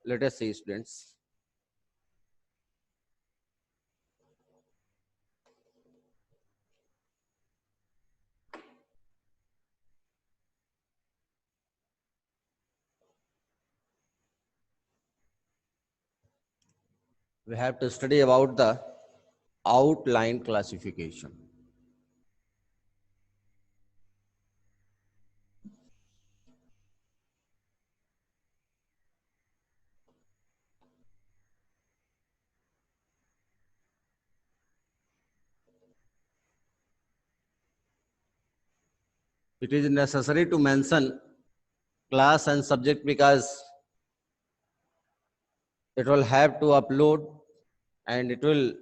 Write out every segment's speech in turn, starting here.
Let us see, students. We have to study about the outline classification. It is necessary to mention class and subject because it will have to upload and it will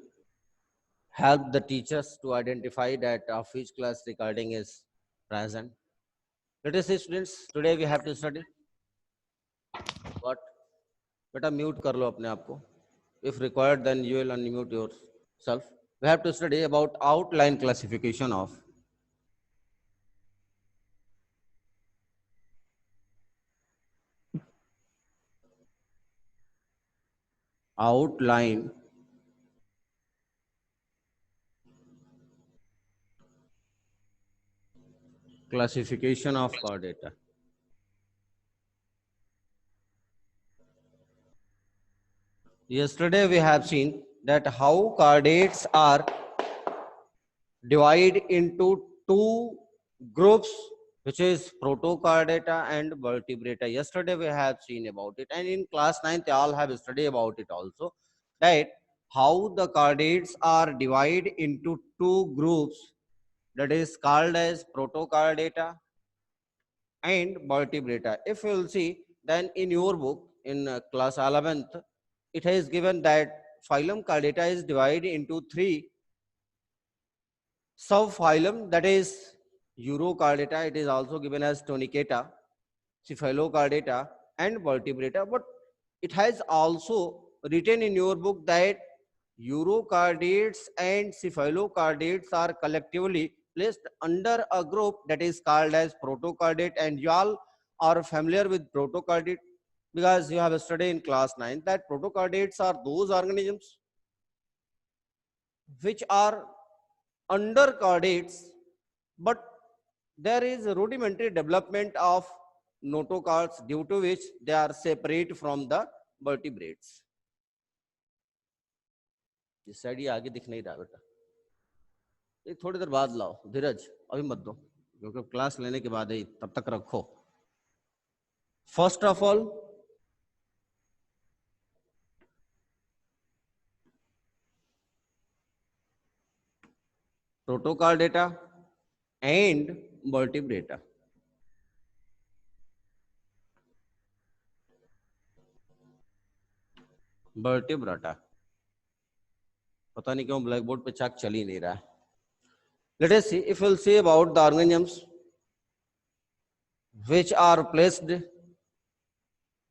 help the teachers to identify that of which class recording is present. Let us see, students, today we have to study what? बेटा mute कर लो अपने आप को. If required, then you will unmute yourself. We have to study about outline classification of outline classification of car data. Yesterday we have seen that how car dates are divided into two groups, which is protocardata and vertebrata. Yesterday we have seen about it, and in class 9th they all have studied about it also, that how the cardates are divided into two groups, that is called as protocardata and vertebrata. If you will see, then in your book in class 11th, it has given that phylum Chordata is divided into three subphylum, that is Urochordata. It is also given as Tonicata, Cephalochordata, and Vertebrata. But it has also written in your book that Urochordates and Cephalochordates are collectively placed under a group that is called as Protochordate, and you all are familiar with Protochordate because you have studied in class 9 that Protochordates are those organisms which are under chordates, but there is a rudimentary development of notochords due to which they are separate from the vertebrates. इस side ये आगे दिख नहीं रहा बेटा, ये थोड़ी देर बाद लाओ धीरज, अभी मत दो क्योंकि क्लास लेने के बाद ही, तब तक रखो. First of all protocardata and vertebrata. Vertebrata. पता नहीं क्यों ब्लैक बोर्ड पे चाक चल ही नहीं रहा है. Let us see, if we'll see about the organisms which are placed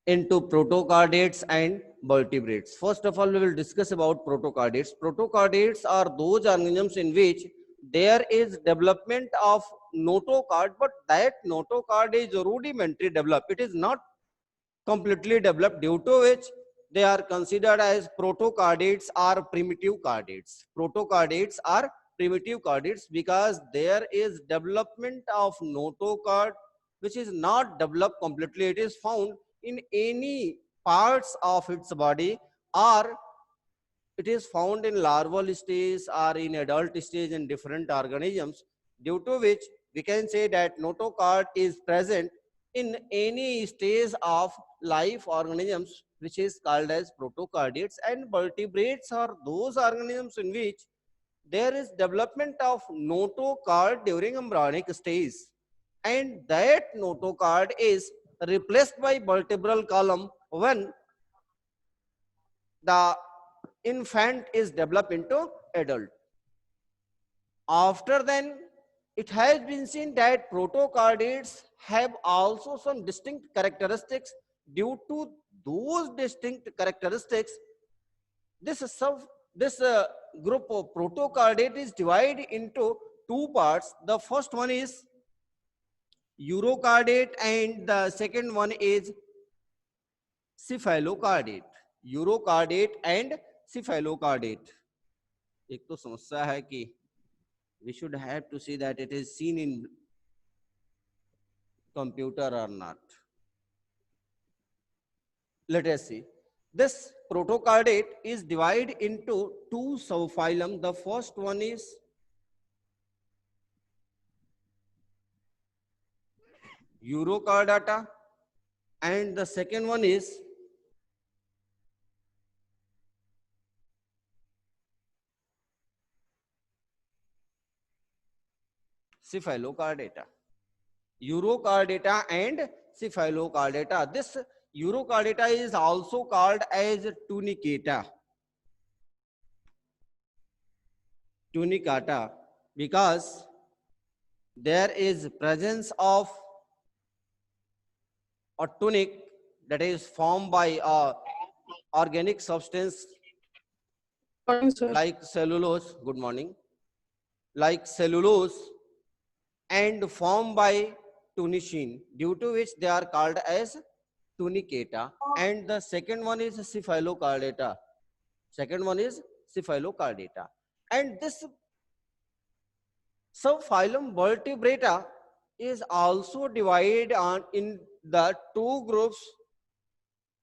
into protocardates and vertebrates. First of all, we will discuss about protocardates. Protocardates are those organisms in which there is development of notochord, but that notochord is rudimentary developed. It is not completely developed, due to which they are considered as protocardates or primitive cardates. Protocardates are primitive cardates because there is development of notochord which is not developed completely. It is found in any parts of its body, or it is found in larval stage or in adult stage in different organisms, due to which we can say that notochord is present in any stage of life organisms, which is called as protocardates. And vertebrates are those organisms in which there is development of notochord during embryonic stage, and that notochord is replaced by vertebral column when the infant is developed into adult. After then, it has been seen that protocardates have also some distinct characteristics. Due to those distinct characteristics, this group of protocardate is divided into two parts. The first one is Urocardate and the second one is cephalochordate, urochordate and cephalochordate. एक तो समस्या है कि we should have to see that it is seen in computer or not. Let us see. This protocardate is divided into two subphylum. The first one is Urochordata and the second one is Cephalochordata. Urochordata and Cephalochordata. This Urochordata is also called as tunicata. Tunicata, because there is presence of a tunic that is formed by a organic substance Morning, sir. like cellulose. Good morning. Like cellulose and formed by tunicin, due to which they are called as tunicata. And the second one is Cephalochordata. Second one is Cephalochordata. And this subphylum Vertebrata is also divided in the two groups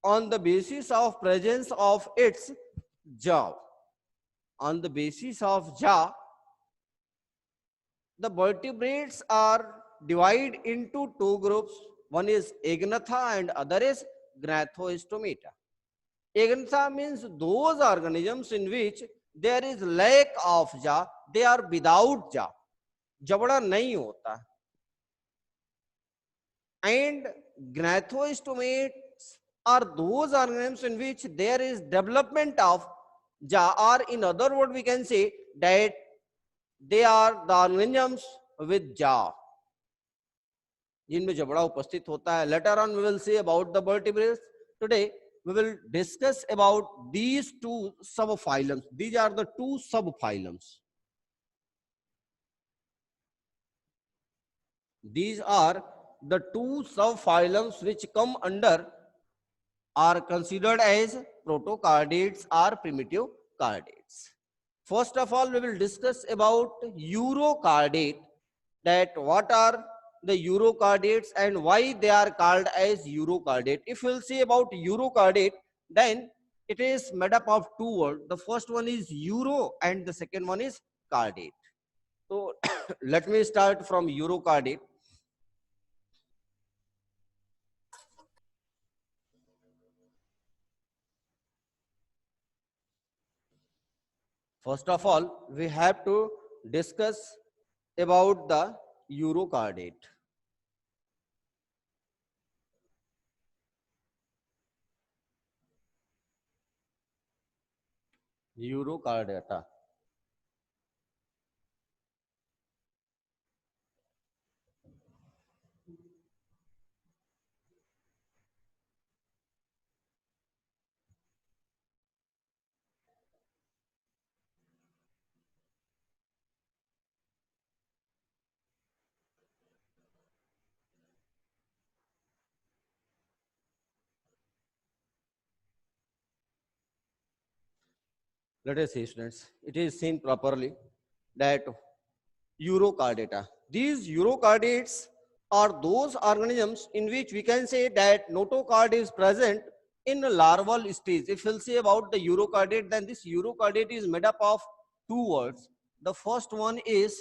on the basis of presence of its jaw. On the basis of jaw, the vertebrates are divided into two groups. One is Agnatha and other is Gnathostomata. Agnatha means those organisms in which there is lack of jaw, they are without jaw. जबड़ा नहीं होता. And gnathostomates are those organisms in which there is development of jaw, or in other words we can say that they are the organisms with jaw, जिनमें जबड़ा उपस्थित होता है. Later on we will see about the vertebrates. Today we will discuss about these two subphylums. These are the two subphylums. These are the two subphylums which come under, are considered as protocardates or primitive cardates. First of all, we will discuss about urocardate, that what are the urocardates and why they are called as urocardate. If we'll see about urocardate, then it is made up of two words. The first one is euro and the second one is cardate. So let me start from urocardate. First of all, we have to discuss about the urocardate. Urocardata. Let us see, students. It is seen properly that urocardata. These urocardates are those organisms in which we can say that notocard is present in a larval stage. If we'll say about the urocardate, then this urocardate is made up of two words. The first one is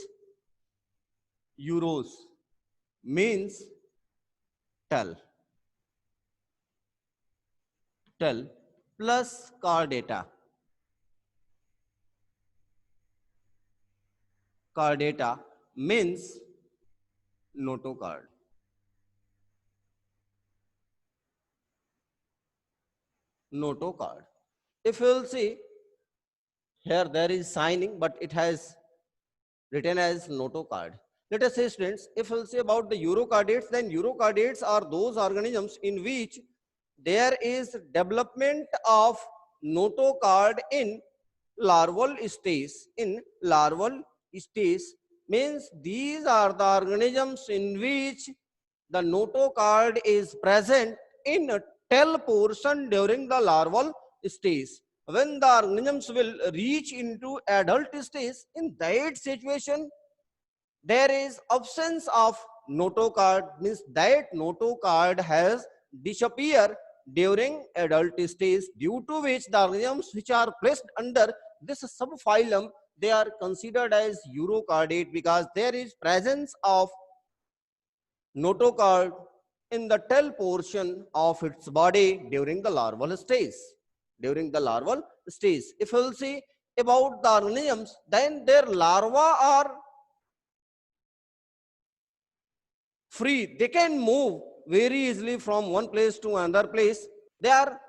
uros, means tell, plus cardata. Cardata means notocard. Notocard. If you will see here, there is signing, but it has written as notocard. Let us say, students, if we'll say about the urocardates, then urocardates are those organisms in which there is development of notocard in larval stage. In larval stage means these are the organisms in which the notocard is present in tail portion during the larval stage. When the organisms will reach into adult stage, in that situation, there is absence of notocard, means that notocard has disappeared during adult stage, due to which the organisms which are placed under this subphylum, they are considered as urocardate, because there is presence of notocard in the tail portion of its body during the larval stage. During the larval stage, if we will see about the organisms, then their larvae are free. They can move very easily from one place to another place. They are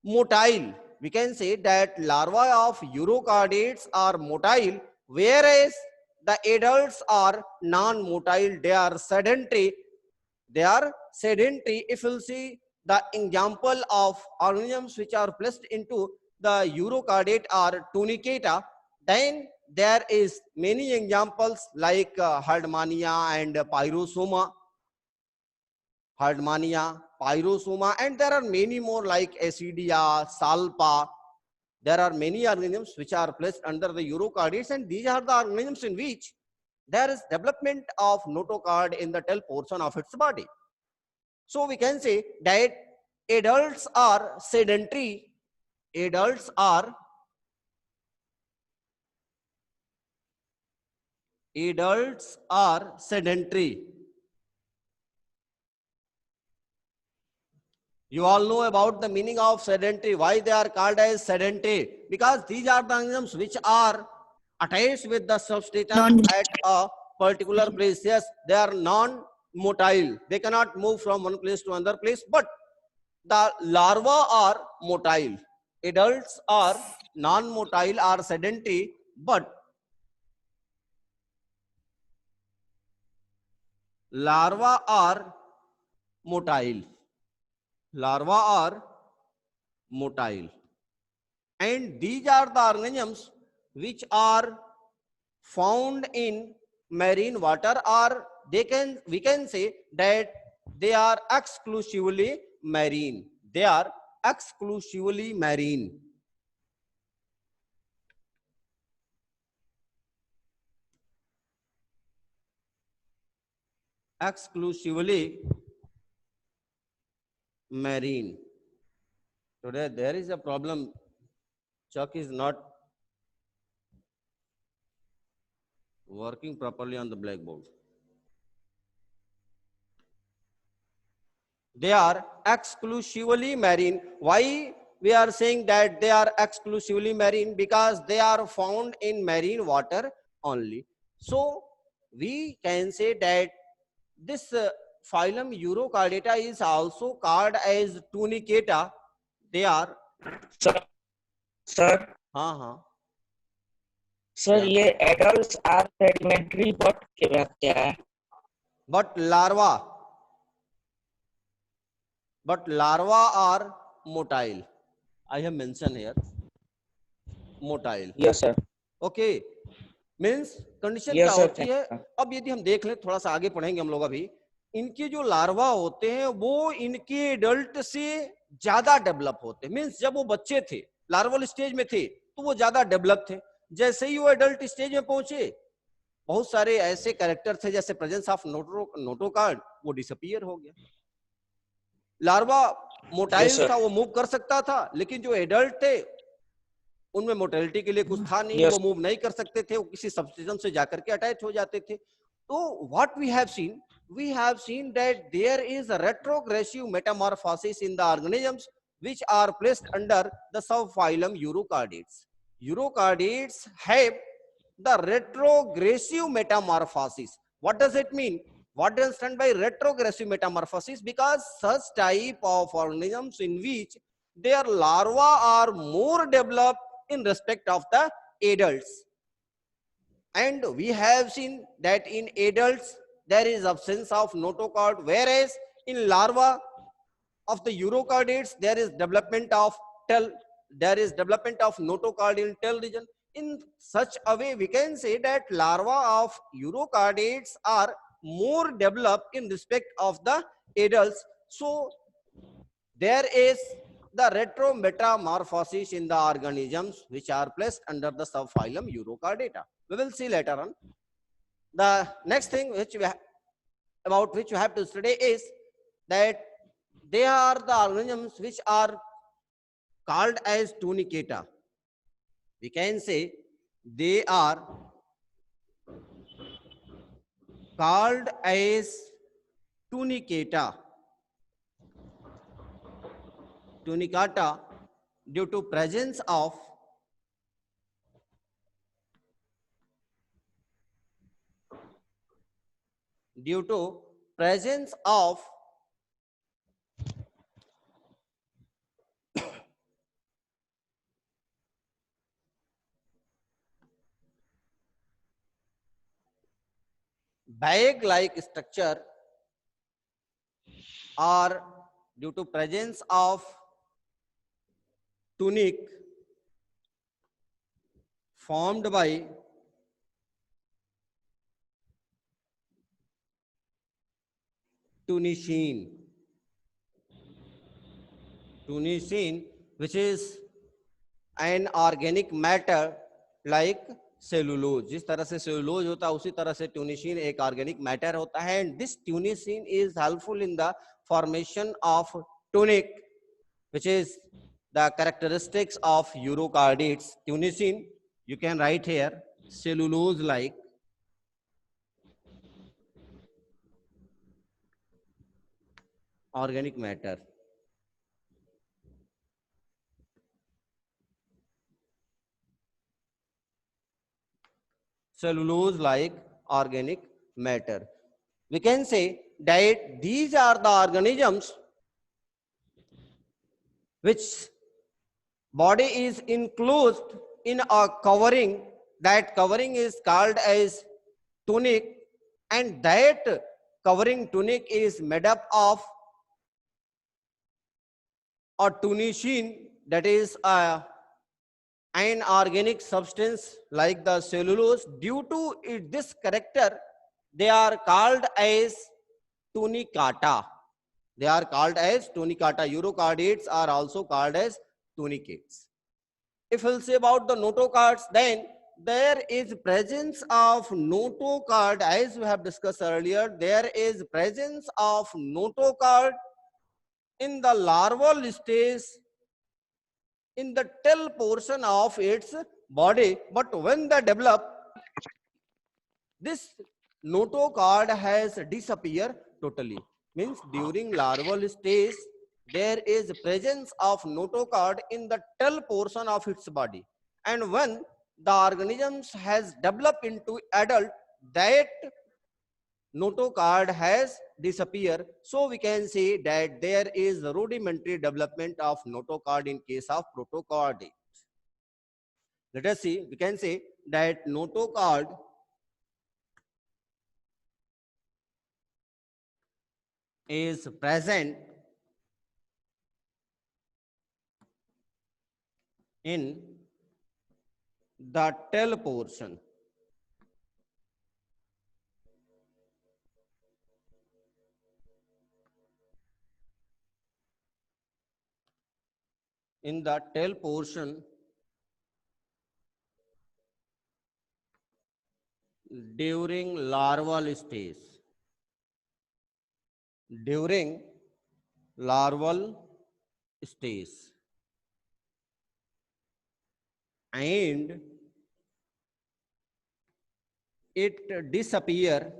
motile. We can say that larvae of urocardates are motile, whereas the adults are non-motile. They are sedentary. They are sedentary. If you'll see the example of organisms which are placed into the urocardate are tunicata, then there is many examples like Hardmania and Pyrosoma. Hardmania, Pyrosoma, and there are many more like Acidia, Salpa. There are many organisms which are placed under the urocardates, and these are the organisms in which there is development of notocard in the tail portion of its body. So we can say that adults are sedentary. Adults are sedentary. You all know about the meaning of sedentary. Why they are called as sedentary? Because these are the organisms which are attached with the substratum at a particular place. Yes, they are non-motile. They cannot move from one place to another place, but the larvae are motile. Adults are non-motile, are sedentary, but larvae are motile. Larvae are motile. And these are the organisms which are found in marine water, or we can say that they are exclusively marine. They are exclusively marine. Exclusively marine. Today there is a problem. Chuck is not working properly on the blackboard. They are exclusively marine. Why we are saying that they are exclusively marine? Because they are found in marine water only. So we can say that this phylum Urocardata is also called as tunicata. They are sir हाँ sir ये adults are sedimentary but क्या है? but larva are motile. I have mentioned here motile. Yes sir. Okay, means condition Yes, क्या sir, होती है? अब यदि हम देख लें, थोड़ा सा आगे पढ़ेंगे हम लोग अभी, इनके जो लार्वा होते हैं वो इनके एडल्ट से ज्यादा डेवलप होते हैं. मीन्स जब वो बच्चे थे, लार्वल स्टेज में थे, तो वो ज्यादा डेवलप थे. जैसे ही वो एडल्ट स्टेज में पहुंचे, बहुत सारे ऐसे कैरेक्टर थे जैसे प्रेजेंस ऑफ नोटोकार्ड, वो डिसअपीयर हो गया. लार्वा मोटाइल था, वो मूव कर सकता था, लेकिन जो एडल्ट थे उनमें मोटिलिटी के लिए कुछ था नहीं. वो मूव नहीं कर सकते थे, वो किसी सब्सटेंस से जाकर के अटैच हो जाते थे. तो what we have seen that there is a retrogressive metamorphosis in the organisms which are placed under the subphylum Urocardates. Urocardates have the retrogressive metamorphosis. What does it mean? What do you understand by retrogressive metamorphosis? Because such type of organisms in which their larvae are more developed in respect of the adults. And we have seen that in adults there is absence of notocard, whereas in larva of the urocardates there is development of notocard in tail region. In such a way, we can say that larvae of urocardates are more developed in respect of the adults. So there is the retrometamorphosis in the organisms which are placed under the subphylum Urochordata. We will see later on. The next thing about which you have to study is that they are the organisms which are called as tunicata. We can say they are called as tunicata due to presence of bag-like structure or due to presence of tunic formed by tunicine, which is an organic matter like cellulose. जिस तरह से cellulose होता है उसी तरह से ट्यूनिसिन एक organic matter होता है, and this tunicin is helpful in the formation of tunic which is the characteristics of urochordates. Tunisin, you can write here cellulose like organic matter. Cellulose like organic matter. We can say that these are the organisms which body is enclosed in a covering. That covering is called as tunic, and that covering tunic is made up of a tunicin, that is an organic substance like the cellulose. Due to this character, they are called as tunicata. They are called as tunicata. Urochordates are also called as tunicates. If we'll say about the notochords, then there is presence of notochord, as we have discussed earlier. There is presence of notochord in the larval stage in the tail portion of its body, but when they develop, this notochord has disappeared totally. Means during larval stage there is presence of notochord in the tail portion of its body, and when the organisms has developed into adult, that notochord has disappeared. So we can say that there is rudimentary development of notochord in case of protochordate. Let us see, we can say that notochord is present in the tail portion. In the tail portion during larval stage. During larval stage, and it disappear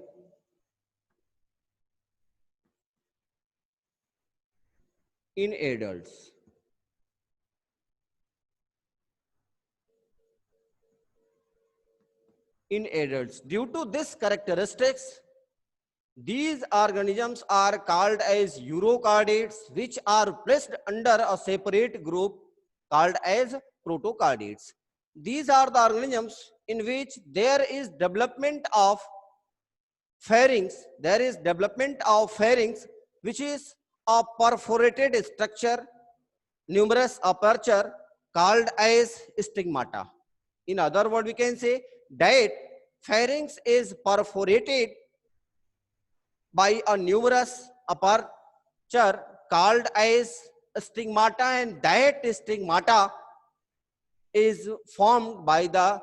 in adults. In adults, due to this characteristics, these organisms are called as urochordates, which are placed under a separate group called as protochordates. These are the organisms in which there is development of pharynx. There is development of pharynx, which is a perforated structure, numerous aperture called as stigmata. In other words, we can say that pharynx is perforated by a numerous aperture called as stigmata, and that stigmata is formed by the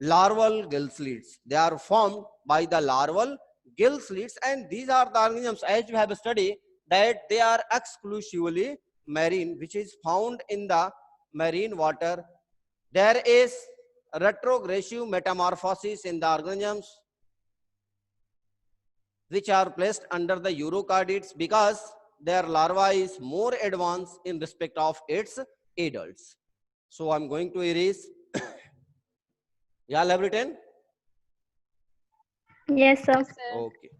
larval gill slits. They are formed by the larval gill slits, and these are the organisms, as we have studied, that they are exclusively marine, which is found in the marine water. There is retrogressive metamorphosis in the organisms which are placed under the eukaryotes because their larva is more advanced in respect of its adults. So I'm going to erase. Y'all have written? Yes sir. Okay.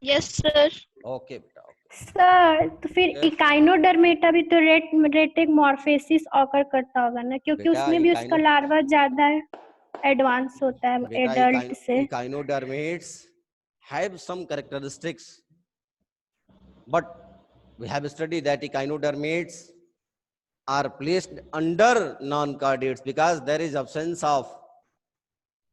Yes, sir. Okay, beta. Sir तो फिर Yes. Echinodermata भी तो retic मॉर्फेसिस occur करता होगा ना, क्योंकि बेटा, उसमें भी उसका लार्वा ज्यादा एडवांस होता है बेटा, एडल्ट से. echinodermates have some characteristics, but we have studied that echinodermates are placed under non-chordates because there is absence of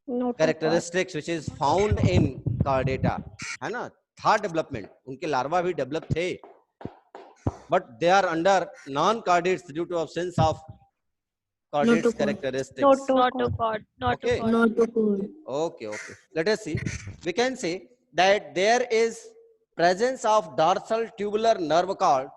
notochord. characteristics which is found in chordata, है ना. था डेवलपमेंट, उनके लार्वा भी डेवलप थे, but they are under non-chordates due to absence of chordates Notochord. characteristics. Notochord. Not a god. Not a good. Okay. Let us see. We can say that there is presence of dorsal tubular nerve cord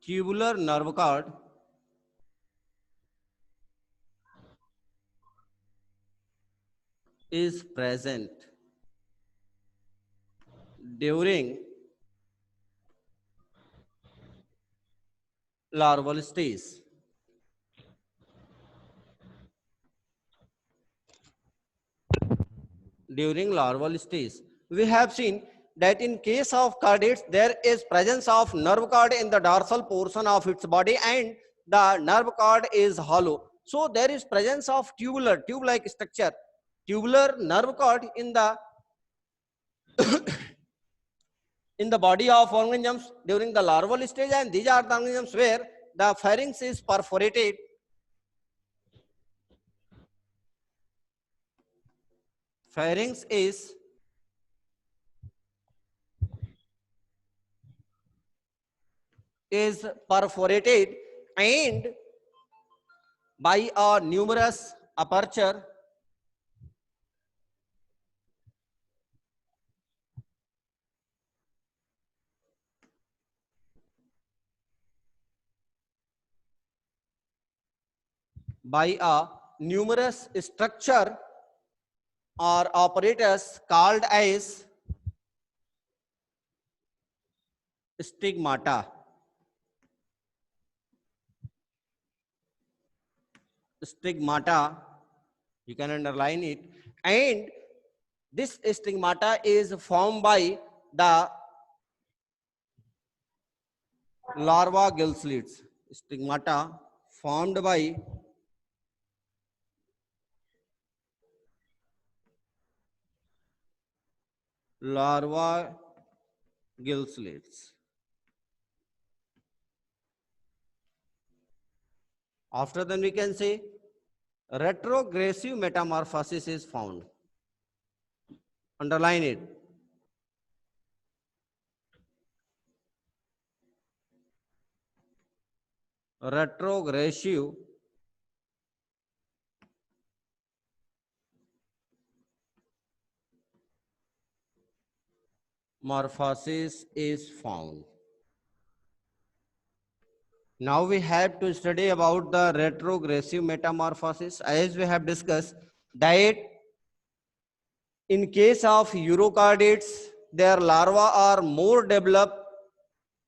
tubular nerve cord is present during larval stage. During larval stage, we have seen that in case of chordates, there is presence of nerve cord in the dorsal portion of its body, and the nerve cord is hollow. So there is presence of tube-like structure, tubular nerve cord in the in the body of organisms during the larval stage, and these are the organisms where the pharynx is perforated. Pharynx is perforated, and by a numerous aperture structure or apparatus called as stigmata. Stigmata, you can underline it, and this stigmata is formed by the larva gill slits. Stigmata formed by larva gill slits. After then we can say retrogressive metamorphosis is found. Underline it. Retrogressive morphosis is found. Now we have to study about the retrogressive metamorphosis. As we have discussed that in case of eukaryotes, their larvae are more developed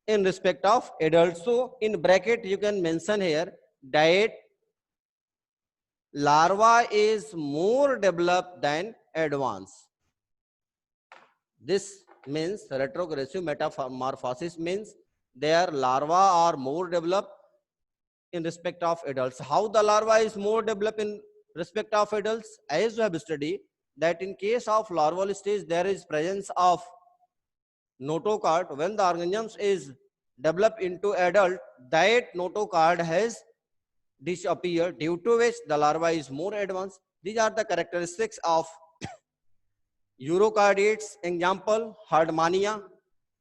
in respect of adults. So in bracket you can mention here that larva is more developed than advanced. This means retrogressive metamorphosis means their larvae are more developed in respect of adults. How the larva is more developed in respect of adults? As we have studied that in case of larval stage there is presence of notochord. When the organism is developed into adult, that notochord has disappeared, due to which the larva is more advanced. These are the characteristics of urocardiates. Example, Herdmania,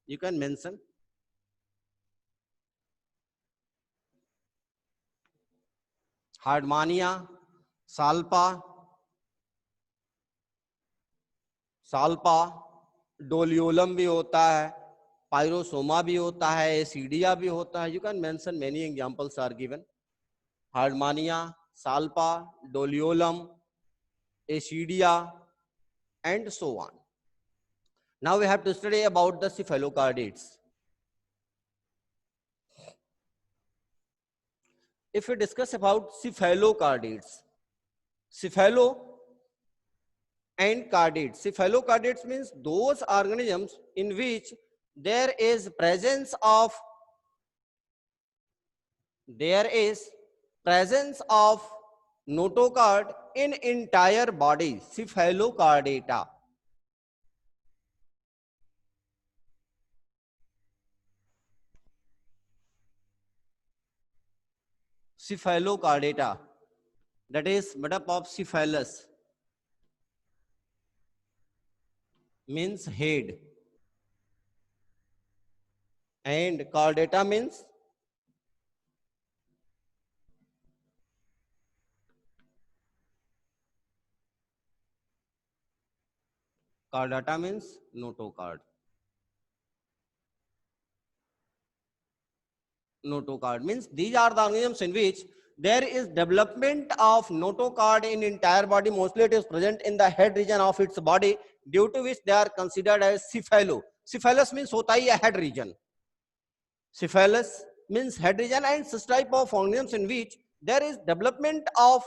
you can mention. Herdmania, Salpa, Doliolum भी होता है, pyrosoma भी होता है, एसिडिया भी होता है. You can mention many examples are given. Herdmania, Salpa, Doliolum, Acidia, and so on. Now we have to study about the cephalocardiates. If we discuss about cephalocardiates, cephalo and cardiates. Cephalocardiates means those organisms in which there is presence of notocard in entire body. Cephalocardata. Cephalocardata, that is made up of cephalus, means head, and cardata means notocard. Notocard means these are the organisms in which there is development of notocard in entire body. Mostly it is present in the head region of its body, due to which they are considered as cephalo. Cephalus means hota hi hai head region. Cephalus means head region, and such type of organisms in which there is development of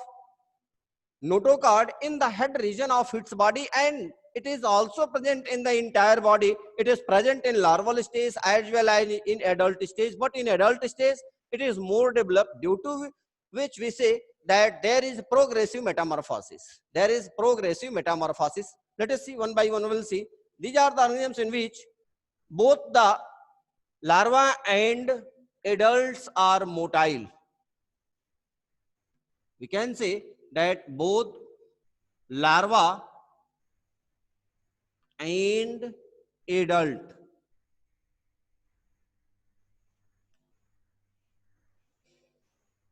notocard in the head region of its body, and it is also present in the entire body. It is present in larval stage as well as in adult stage, but in adult stage it is more developed, due to which we say that there is progressive metamorphosis. There is progressive metamorphosis. Let us see one by one. We'll see. These are the organisms in which both the larva and adults are motile. We can say that both larva and adult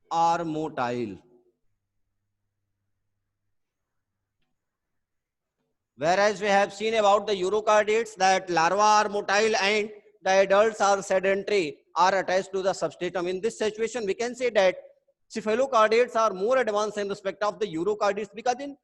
are motile. Whereas we have seen about the urocardiates that larvae are motile and the adults are sedentary, are attached to the substratum. In this situation, we can say that cephalocardiates are more advanced in respect of the urocardiates, because in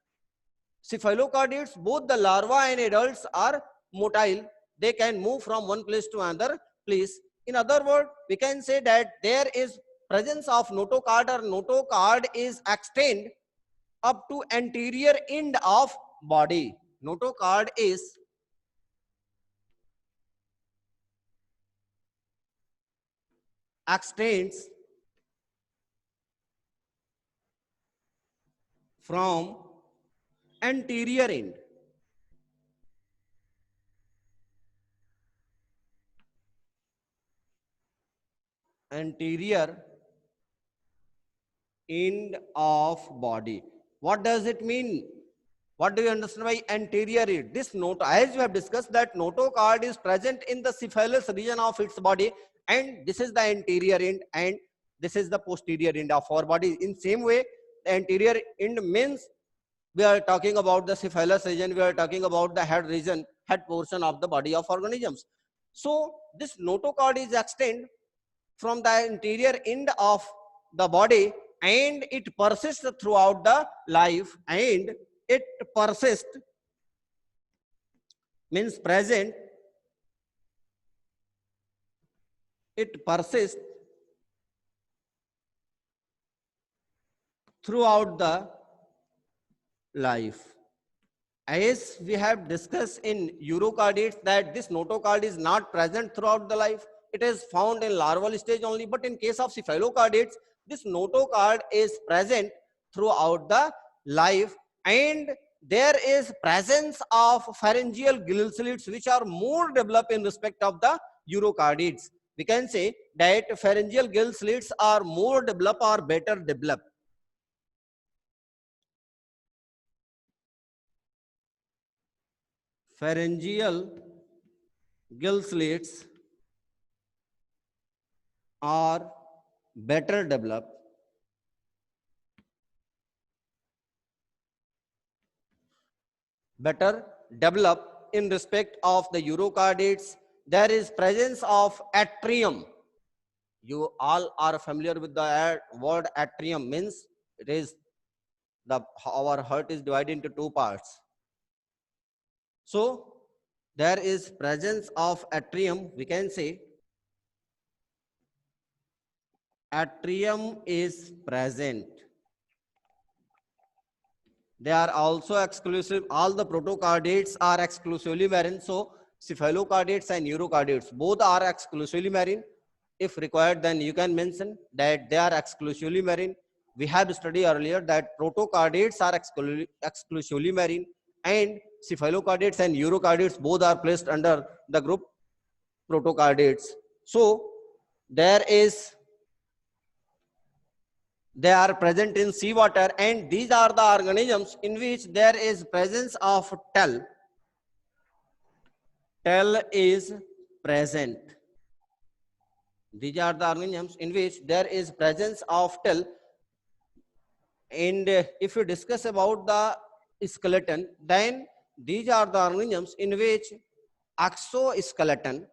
cephalocardiates, both the larvae and adults are motile. They can move from one place to another place. In other words, we can say that there is presence of notocard, or notocard is extend up to anterior end of body. Notocard is extends from anterior end. Anterior end of body. What does it mean? What do you understand by anterior end? This note, as you have discussed, that notocard is present in the cephalus region of its body, and this is the anterior end, and this is the posterior end of our body. In same way, the anterior end means we are talking about the cephalus region, we are talking about the head region, head portion of the body of organisms. So this notocard is extend from the anterior end of the body, and it persists throughout the life, and it persists means present. It persists throughout the life. As we have discussed in urocardiates that this notocard is not present throughout the life. It is found in larval stage only, but in case of cephalocardiates, this notocard is present throughout the life, and there is presence of pharyngeal gill slits which are more developed in respect of the urocardiates. We can say that pharyngeal gill slits are more developed or better developed. pharyngeal gill slits are better developed in respect of the urochordates. There is presence of atrium. You all are familiar with the word atrium. Means it is our heart is divided into two parts. So there is presence of atrium. We can say atrium is present. They are also exclusive. All the protochordates are exclusively marine. So cephalochordates and urochordates both are exclusively marine. If required, then you can mention that they are exclusively marine. We have studied earlier that protochordates are exclusively marine, and cephalochordates and urochordates both are placed under the group protochordates. So they are present in seawater, and these are the organisms in which there is presence of tell. Tell is present. These are the organisms in which there is presence of tell. And if you discuss about the skeleton, then these are the organisms in which exoskeleton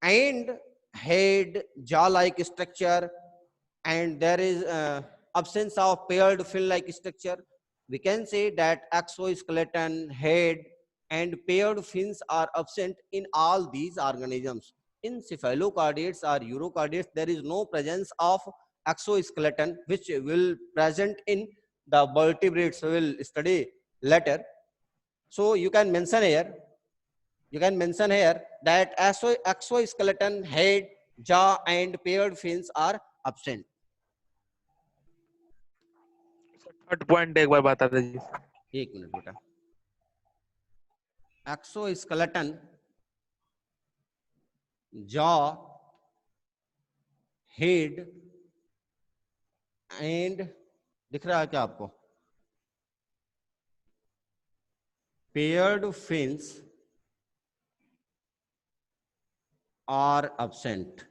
and head, jaw-like structure, and there is absence of paired fin-like structure. We can say that exoskeleton, head, and paired fins are absent in all these organisms. In cephalochordates or urochordates, there is no presence of exoskeleton, which will present in the vertebrates. We will study later. So you can mention here. That exoskeleton, head, jaw, and paired fins are absent. Third point एक बार बता दीजिए. एक minute बेटा. Exoskeleton, jaw, head and दिख रहा है क्या आपको? Paired fins are absent.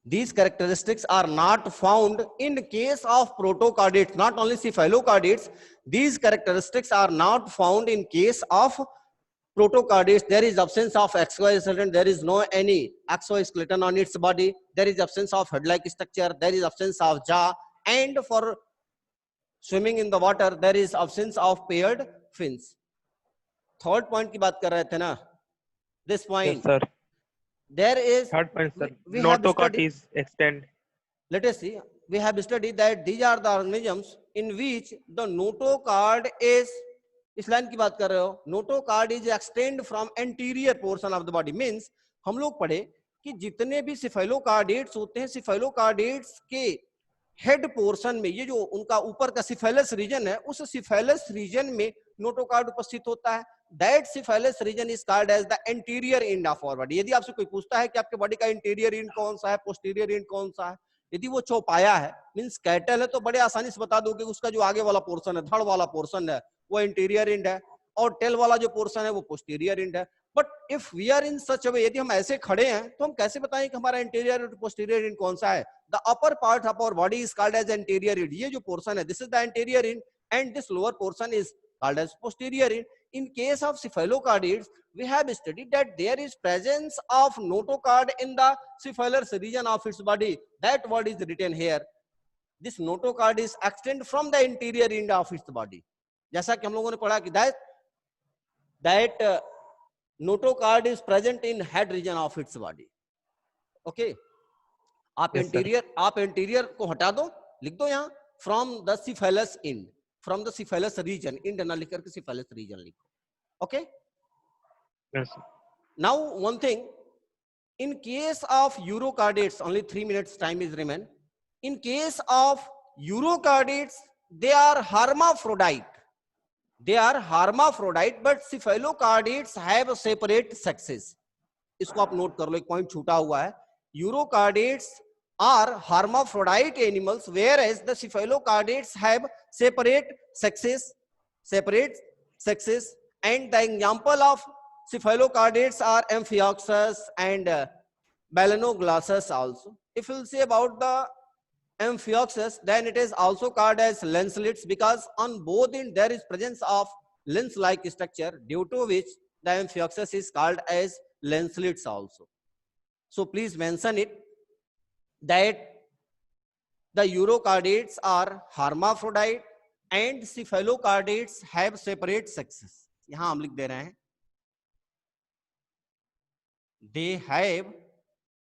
These characteristics are not found in case of protochordates. Not only cephalochordates, these characteristics are not found in case of protochordates. There is absence of exoskeleton. There is no any exoskeleton on its body. There is absence of head-like structure. There is absence of jaw. And for swimming in the water, there is absence of paired fins. Third point की बात कर रहे थे ना? This point. Yes, sir. There is Third point, sir. we have Notochord studied. is extend. Let us see. We have studied that these are the organisms in which the notochord is. इस line की बात कर रहे हो. Notochord is extend from anterior portion of the body. Means हम लोग पढ़े कि जितने भी cephalochordates होते हैं, cephalochordates के हेड पोर्शन में, ये जो उनका ऊपर का सिफेलस रीजन है, उस सिफेलस रीजन में नोटोकॉर्ड उपस्थित होता है. That cephallus region is called as the anterior end of our body. यदि आपसे कोई पूछता है कि आपके बॉडी का इंटीरियर एंड कौन सा है, पोस्टीरियर एंड कौन सा है, यदि वो चौपाया है, मींस कैटल है, तो बड़े आसानी से बता दोगे उसका जो आगे वाला पोर्शन है, धड़ वाला पोर्शन है, वो इंटीरियर एंड है, और टेल वाला जो पोर्शन है वो पोस्टीरियर एंड है. But if we are in such way, यदि हम ऐसे खड़े हैं तो हम कैसे बताएं कि हमारा इंटीरियर और पोस्टीरियर एंड कौन सा है? The upper part of our body is called as anterior end. ये जो पोर्शन है, this is the anterior end, and this lower portion is called as posterior end. In case of cephalochordates, we have studied that there is presence of notochord in the cephallus region of its body. That word is written here. This notochord is extend from the interior end of its body. जैसा कि हम लोगों ने पढ़ा कि that notochord is present in head region of its body. Okay. आप interior को हटा दो, लिख दो यहाँ from the cephallus end. From the cephallus region, internal लिख करके cephallus region लिखो. Okay. Yes, sir. Now one thing, in case of urochordates, only 3 minutes time is remain. In case of urochordates, they are hermaphrodite. But cephalochordates have separate sexes. इसको आप note कर लो, एक point छूटा हुआ है. Urochordates are hermaphrodite animals, whereas the cephalochordates have separate sexes. sexes, and the example of cephalocardiates are Amphioxus and Melanoglossus also. If we'll say about the Amphioxus, then it is also called as lancelets because on both ends there is presence of lens-like structure, due to which the Amphioxus is called as lancelets also. So please mention it that the Urocardiates are hermaphrodite and cephalocardiates have separate sexes. यहाँ हम लिख दे रहे हैं they have